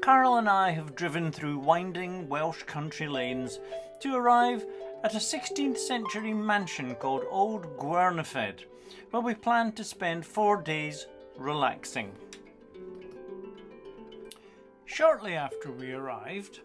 Carol and I have driven through winding Welsh country lanes to arrive at a 16th century mansion called Old Gwernyfed, where we plan to spend 4 days relaxing. Shortly after we arrived,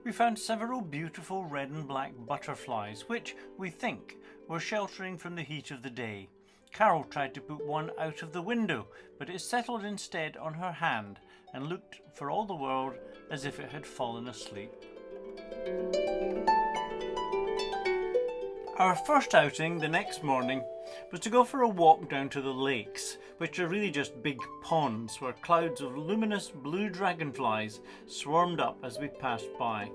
we found several beautiful red and black butterflies, which, we think, were sheltering from the heat of the day. Carol tried to put one out of the window, but it settled instead on her hand and looked for all the world as if it had fallen asleep. Our first outing the next morning was to go for a walk down to the lakes, which are really just big ponds where clouds of luminous blue dragonflies swarmed up as we passed by.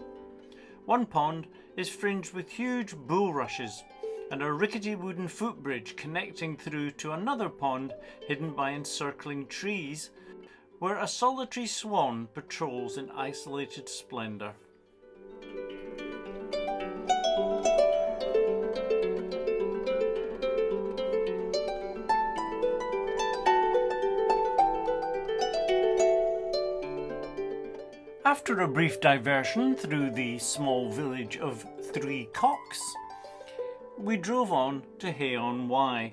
One pond is fringed with huge bulrushes and a rickety wooden footbridge connecting through to another pond hidden by encircling trees, where a solitary swan patrols in isolated splendour. After a brief diversion through the small village of Three Cocks, we drove on to Hay-on-Wye,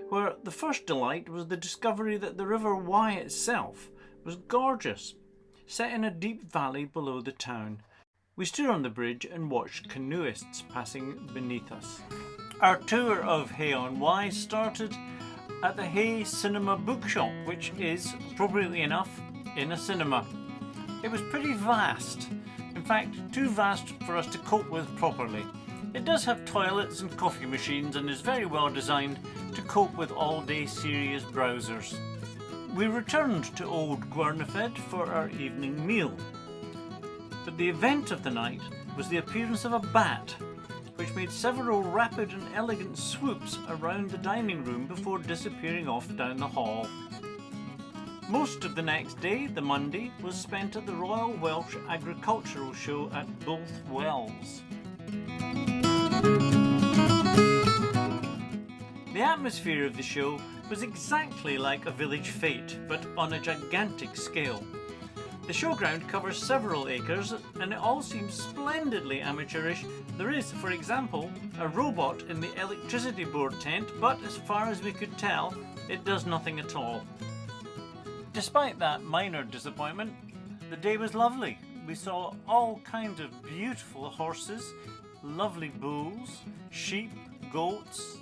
where the first delight was the discovery that the River Wye itself was gorgeous, set in a deep valley below the town. We stood on the bridge and watched canoeists passing beneath us. Our tour of Hay-on-Wye started at the Hay Cinema bookshop, which is, appropriately enough, in a cinema. It was pretty vast, in fact too vast for us to cope with properly. It does have toilets and coffee machines and is very well designed to cope with all-day serious browsers. We returned to Old Gwernyfed for our evening meal, but the event of the night was the appearance of a bat, which made several rapid and elegant swoops around the dining room before disappearing off down the hall. Most of the next day, the Monday, was spent at the Royal Welsh Agricultural Show at both Wells. The atmosphere of the show was exactly like a village fete, but on a gigantic scale. The showground covers several acres and it all seems splendidly amateurish. There is, for example, a robot in the electricity board tent, but as far as we could tell, it does nothing at all. Despite that minor disappointment, the day was lovely. We saw all kinds of beautiful horses, lovely bulls, sheep, goats,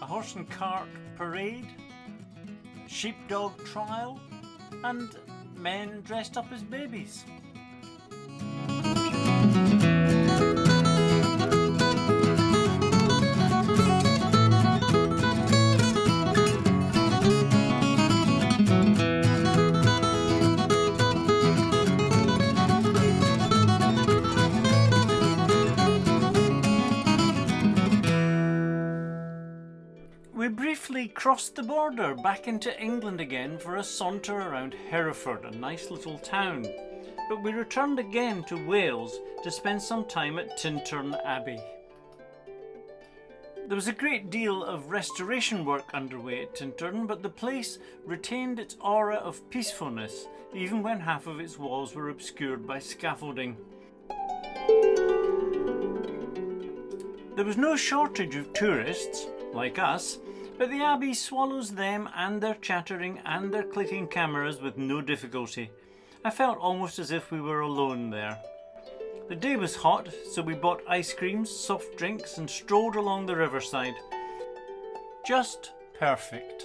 a horse and cart parade, sheepdog trial, and men dressed up as babies. We briefly crossed the border back into England again for a saunter around Hereford, a nice little town, but we returned again to Wales to spend some time at Tintern Abbey. There was a great deal of restoration work underway at Tintern, but the place retained its aura of peacefulness even when half of its walls were obscured by scaffolding. There was no shortage of tourists, like us, but the Abbey swallows them and their chattering and their clicking cameras with no difficulty. I felt almost as if we were alone there. The day was hot, so we bought ice creams, soft drinks and strolled along the riverside. Just perfect.